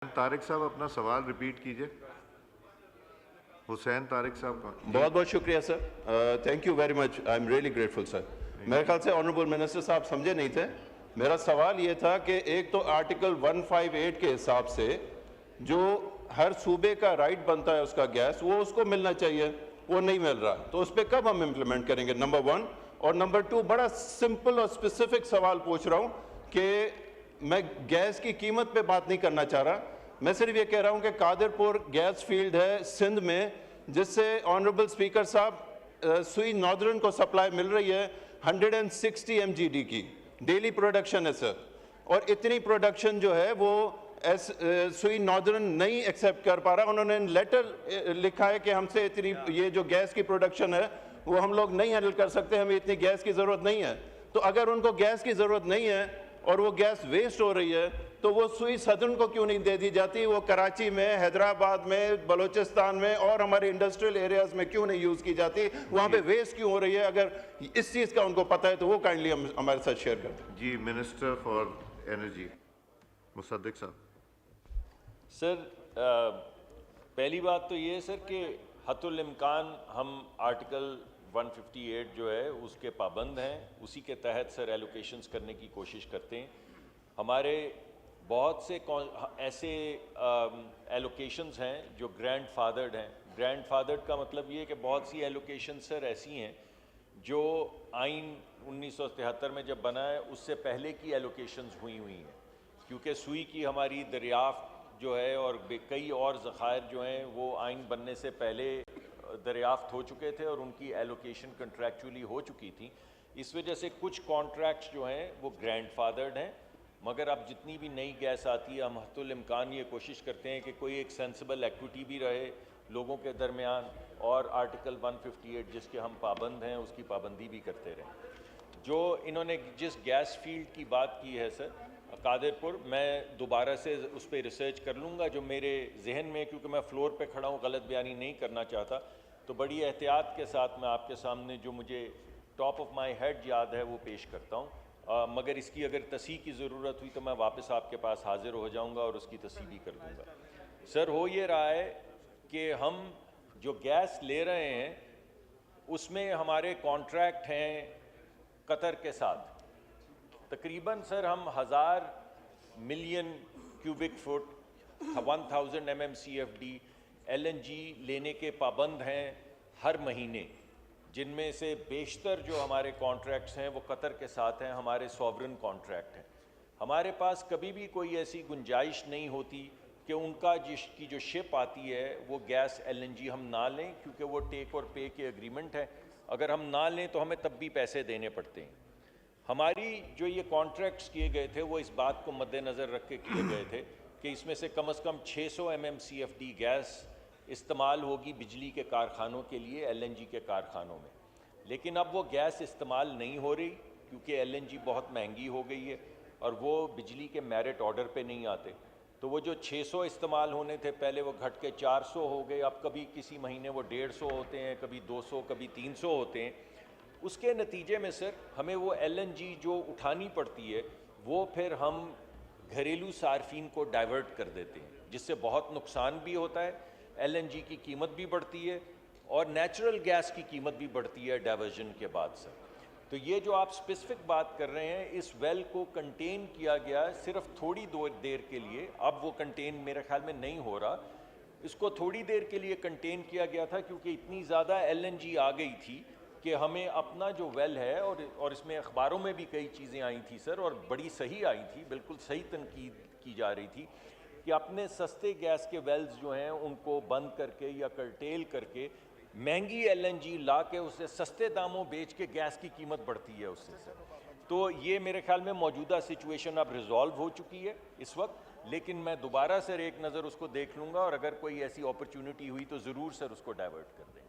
طارق صاحب اپنا سوال ریپیٹ کیجئے. حسین طارق صاحب کا. بہت بہت شکریہ سر. Thank you very much. I am really grateful sir. میرے خیال سے آنریبل منسٹر صاحب سمجھے نہیں تھے. میرا سوال یہ تھا کہ ایک تو آرٹیکل 158 کے حساب سے جو ہر صوبے کا رائٹ بنتا ہے اس کا گیس وہ اس کو ملنا چاہیے, وہ نہیں مل رہا, تو اس پہ کب ہم امپلیمنٹ کریں گے؟ نمبر 1. اور نمبر 2, بڑا سمپل اور اسپیسیفک سوال پوچھ رہا ہوں کہ میں گیس کی قیمت پہ بات نہیں کرنا چاہ رہا. میں صرف یہ کہہ رہا ہوں کہ قادرپور گیس فیلڈ ہے سندھ میں, جس سے آنریبل اسپیکر صاحب سوئی ناردرن کو سپلائی مل رہی ہے 160 MGD کی ڈیلی پروڈکشن ہے سر. اور اتنی پروڈکشن جو ہے وہ سوئی ناردرن نہیں ایکسیپٹ کر پا رہا. انہوں نے لیٹر لکھا ہے کہ ہم سے اتنی یہ جو گیس کی پروڈکشن ہے وہ ہم لوگ نہیں ہینڈل کر سکتے, ہمیں اتنی گیس کی ضرورت نہیں ہے. تو اگر ان کو گیس کی ضرورت نہیں ہے اور وہ گیس ویسٹ ہو رہی ہے تو وہ سوئی صدرن کو کیوں نہیں دے دی جاتی؟ وہ کراچی میں, حیدرآباد میں, بلوچستان میں اور ہمارے انڈسٹریل ایریاز میں کیوں نہیں یوز کی جاتی؟ وہاں پہ ویسٹ کیوں ہو رہی ہے؟ اگر اس چیز کا ان کو پتہ ہے تو وہ کائنڈلی ہمارے ساتھ شیئر کر دیں. جی منسٹر فار انرجی مصدق صاحب. سر پہلی بات تو یہ ہے سر کہ حتی الامکان ہم آرٹیکل 158 جو ہے اس کے پابند ہیں, اسی کے تحت سر ایلوکیشنز کرنے کی کوشش کرتے ہیں. ہمارے بہت سے ایسے ایلوکیشنز ہیں جو گرینڈ فادرڈ ہیں. گرینڈ فادرڈ کا مطلب یہ ہے کہ بہت سی ایلوکیشنز سر ایسی ہیں جو آئین 1973 میں جب بنا ہے اس سے پہلے کی ایلوکیشنز ہوئی ہیں, کیونکہ سوئی کی ہماری دریافت جو ہے اور کئی اور ذخائر جو ہیں وہ آئین بننے سے پہلے دریافت ہو چکے تھے اور ان کی ایلوکیشن کنٹریکچولی ہو چکی تھی. اس وجہ سے کچھ کانٹریکٹس جو ہیں وہ گرینڈ فادرڈ ہیں, مگر اب جتنی بھی نئی گیس آتی ہے ہم حتی الامکان یہ کوشش کرتے ہیں کہ کوئی ایک سینسیبل ایکویٹی بھی رہے لوگوں کے درمیان, اور آرٹیکل 158 جس کے ہم پابند ہیں اس کی پابندی بھی کرتے رہیں. جو انہوں نے جس گیس فیلڈ کی بات کی ہے سر قادرپور, میں دوبارہ سے اس پہ ریسرچ کر لوں گا. جو میرے ذہن میں, کیونکہ میں فلور پہ کھڑا ہوں, غلط بیانی نہیں کرنا چاہتا, تو بڑی احتیاط کے ساتھ میں آپ کے سامنے جو مجھے ٹاپ آف مائی ہیڈ یاد ہے وہ پیش کرتا ہوں. مگر اس کی اگر تصحیح کی ضرورت ہوئی تو میں واپس آپ کے پاس حاضر ہو جاؤں گا اور اس کی تصحیح بھی کر دوں گا. سر ہو یہ رہا ہے کہ ہم جو گیس لے رہے ہیں اس میں ہمارے کانٹریکٹ ہیں قطر کے ساتھ. تقریباً سر ہم 1000 million cubic feet 1000 MMCFD LNG لینے کے پابند ہیں ہر مہینے, جن میں سے بیشتر جو ہمارے کانٹریکٹس ہیں وہ قطر کے ساتھ ہیں, ہمارے سوورن کانٹریکٹ ہیں. ہمارے پاس کبھی بھی کوئی ایسی گنجائش نہیں ہوتی کہ ان کا جس کی جو شپ آتی ہے وہ گیس LNG ہم نہ لیں, کیونکہ وہ ٹیک اور پے کے اگریمنٹ ہے. اگر ہم نہ لیں تو ہمیں تب بھی پیسے دینے پڑتے ہیں. ہماری جو یہ کانٹریکٹس کیے گئے تھے وہ اس بات کو مد نظر رکھ کے کیے گئے تھے کہ اس میں سے کم 600 MMCFD گیس استعمال ہوگی بجلی کے کارخانوں کے لیے, LNG کے کارخانوں میں. لیکن اب وہ گیس استعمال نہیں ہو رہی کیونکہ LNG بہت مہنگی ہو گئی ہے اور وہ بجلی کے میرٹ آرڈر پہ نہیں آتے. تو وہ جو 600 استعمال ہونے تھے پہلے وہ گھٹ کے 400 ہو گئے. اب کبھی کسی مہینے وہ 150 ہوتے ہیں, کبھی 200, کبھی 300 ہوتے ہیں. اس کے نتیجے میں سر ہمیں وہ LNG جو اٹھانی پڑتی ہے وہ پھر ہم گھریلو صارفین کو ڈائیورٹ کر دیتے ہیں, جس سے بہت نقصان بھی ہوتا ہے. LNG کی قیمت بھی بڑھتی ہے اور نیچرل گیس کی قیمت بھی بڑھتی ہے ڈائیورژن کے بعد سر. تو یہ جو آپ اسپیسیفک بات کر رہے ہیں, اس ویل کو کنٹین کیا گیا صرف تھوڑی دیر کے لیے. اب وہ کنٹین میرے خیال میں نہیں ہو رہا. اس کو تھوڑی دیر کے لیے کنٹین کیا گیا تھا کیونکہ اتنی زیادہ LNG آ گئی تھی کہ ہمیں اپنا جو ویل ہے, اور اس میں اخباروں میں بھی کئی چیزیں آئی تھیں سر, اور بڑی صحیح آئی تھی, بالکل صحیح تنقید کی جا رہی تھی کہ اپنے سستے گیس کے ویلز جو ہیں ان کو بند کر کے یا کرٹیل کر کے مہنگی LNG لا کے اسے سستے داموں بیچ کے گیس کی قیمت بڑھتی ہے اس سے سر. تو یہ میرے خیال میں موجودہ سچویشن اب ریزالو ہو چکی ہے اس وقت, لیکن میں دوبارہ سر ایک نظر اس کو دیکھ لوں گا, اور اگر کوئی ایسی اپرچونٹی ہوئی تو ضرور سر اس کو ڈائیورٹ کر دیں.